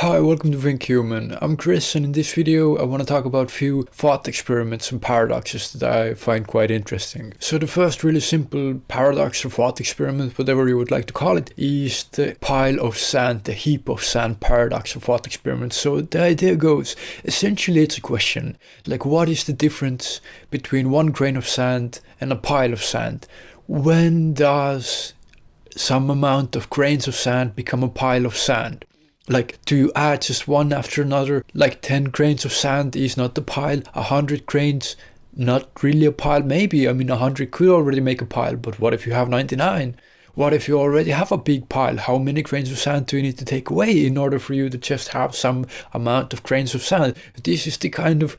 Hi, welcome to Think Human. I'm Chris, and in this video I want to talk about a few thought experiments and paradoxes that I find quite interesting. So the first really simple paradox or thought experiment, whatever you would like to call it, is the pile of sand, the heap of sand paradox or thought experiment. So the idea goes, essentially it's a question, like what is the difference between one grain of sand and a pile of sand? When does some amount of grains of sand become a pile of sand? Like, do you add just one after another? Like 10 grains of sand is not the pile, 100 grains, not really a pile. Maybe, 100 could already make a pile, but what if you have 99? What if you already have a big pile? How many grains of sand do you need to take away in order for you to just have some amount of grains of sand? This is the kind of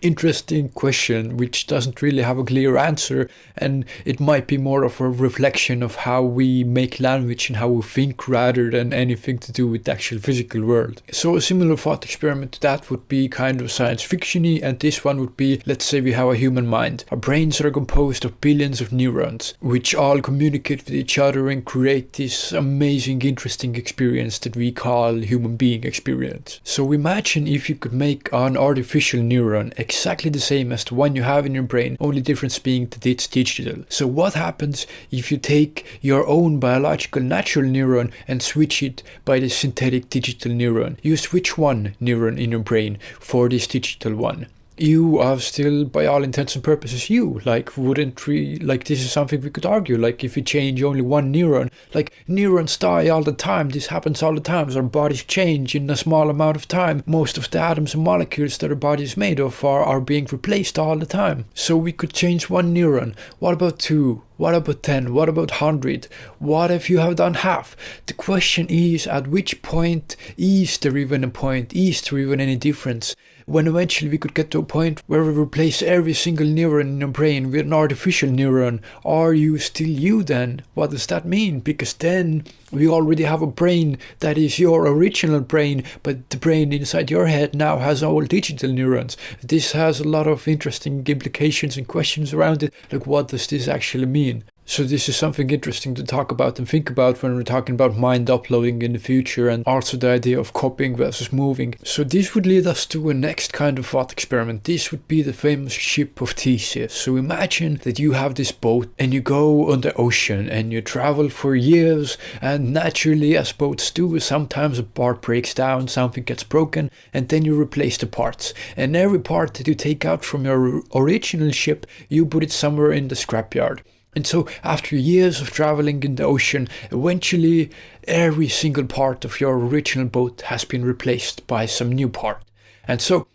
interesting question which doesn't really have a clear answer, and it might be more of a reflection of how we make language and how we think rather than anything to do with the actual physical world. So a similar thought experiment to that would be kind of science fiction-y, and this one would be, let's say we have a human mind. Our brains are composed of billions of neurons which all communicate with each other and create this amazing interesting experience that we call human being experience. So imagine if you could make an artificial neuron exactly the same as the one you have in your brain, only difference being that it's digital. So what happens if you take your own biological natural neuron and switch it by the synthetic digital neuron? You switch one neuron in your brain for this digital one. You are still, by all intents and purposes, you. Like, wouldn't we, like, this is something we could argue, like, if you change only one neuron, like, neurons die all the time, this happens all the time, our bodies change in a small amount of time, most of the atoms and molecules that our body is made of are being replaced all the time. So we could change one neuron. What about 2? What about 10? What about 100? What if you have done half? The question is, at which point is there even a point? Is there even any difference? When eventually we could get to a point where we replace every single neuron in your brain with an artificial neuron, are you still you then? What does that mean? Because then we already have a brain that is your original brain, but the brain inside your head now has all digital neurons. This has a lot of interesting implications and questions around it, like what does this actually mean? So this is something interesting to talk about and think about when we're talking about mind uploading in the future, and also the idea of copying versus moving. So this would lead us to a next kind of thought experiment. This would be the famous ship of Theseus. So imagine that you have this boat and you go on the ocean and you travel for years, and naturally, as boats do, sometimes a part breaks down, something gets broken, and then you replace the parts. And every part that you take out from your original ship, you put it somewhere in the scrapyard. And so after years of traveling in the ocean, eventually every single part of your original boat has been replaced by some new part. And so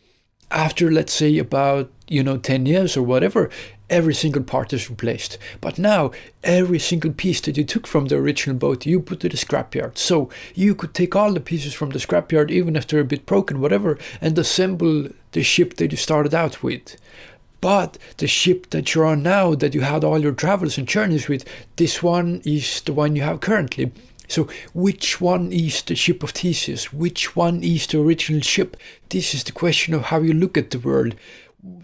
after, let's say, about 10 years or whatever, every single part is replaced. But now every single piece that you took from the original boat, you put to the scrapyard. So you could take all the pieces from the scrapyard, even if they're a bit broken, whatever, and assemble the ship that you started out with. But the ship that you're on now, that you had all your travels and journeys with, this one is the one you have currently. So which one is the ship of Theseus? Which one is the original ship? This is the question of how you look at the world.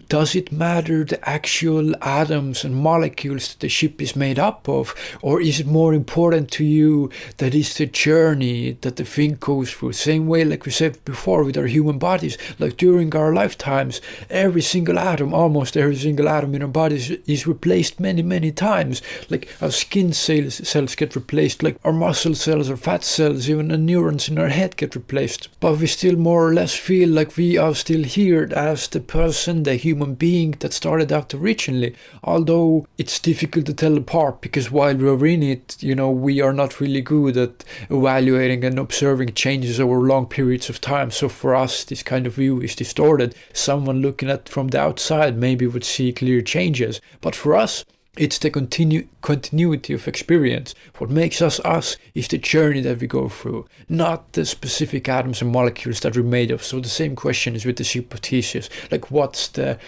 Does it matter the actual atoms and molecules that the ship is made up of? Or is it more important to you that it's the journey that the thing goes through? Same way, like we said before, with our human bodies, like during our lifetimes, every single atom, almost every single atom in our bodies is replaced many times. Like our skin cells get replaced, like our muscle cells, our fat cells, even the neurons in our head get replaced. But we still more or less feel like we are still here as the person, the human being that started out originally, although it's difficult to tell apart, because while we're in it, we are not really good at evaluating and observing changes over long periods of time. So for us, this kind of view is distorted. Someone looking at from the outside maybe would see clear changes, but for us, it's the continuity of experience. What makes us us is the journey that we go through, not the specific atoms and molecules that we're made of. So the same question is with the ship of Theseus. Like, what's the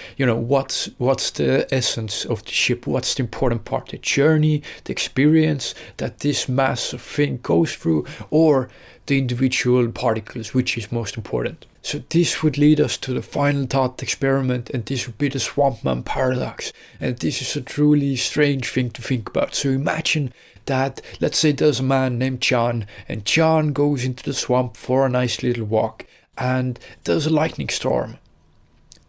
essence of the ship? What's the important part? The journey, the experience that this massive thing goes through, or the individual particles, which is most important? So this would lead us to the final thought experiment, and this would be the swampman paradox. And this is a truly strange thing to think about. So imagine that, let's say there's a man named John, and John goes into the swamp for a nice little walk, and there's a lightning storm.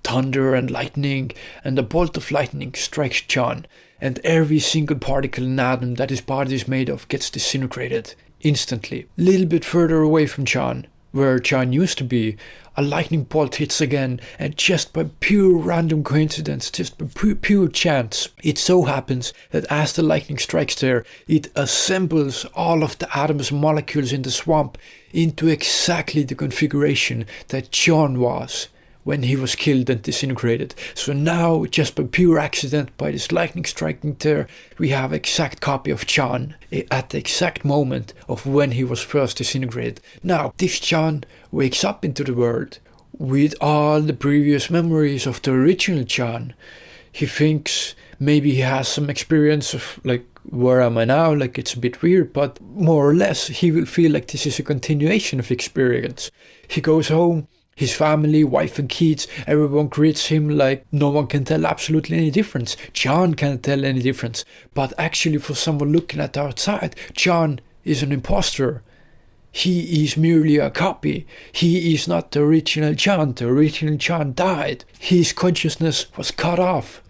Thunder and lightning, and a bolt of lightning strikes John, and every single particle and atom that his body is made of gets disintegrated instantly. A little bit further away from John, where John used to be, a lightning bolt hits again, and just by pure random coincidence, just by pure chance, it so happens that as the lightning strikes there, it assembles all of the atoms and molecules in the swamp into exactly the configuration that John was when he was killed and disintegrated. So now, just by pure accident, by this lightning striking there, we have exact copy of John at the exact moment of when he was first disintegrated. Now, this John wakes up into the world with all the previous memories of the original John. He thinks maybe he has some experience of like, where am I now? Like, it's a bit weird, but more or less he will feel like this is a continuation of experience. He goes home. His family, wife and kids, everyone greets him like no one can tell absolutely any difference. John can't tell any difference. But actually, for someone looking at the outside, John is an imposter. He is merely a copy. He is not the original John. The original John died. His consciousness was cut off,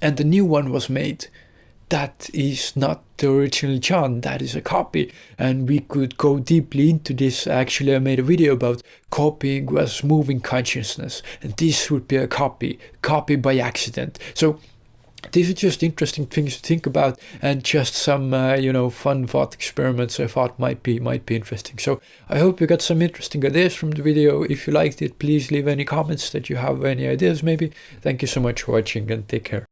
and the new one was made. That is not the original John, that is a copy. And we could go deeply into this. Actually, I made a video about copying versus moving consciousness. And this would be a copy by accident. So these are just interesting things to think about, and just some, fun thought experiments I thought might be interesting. So I hope you got some interesting ideas from the video. If you liked it, please leave any comments that you have, any ideas maybe. Thank you so much for watching, and take care.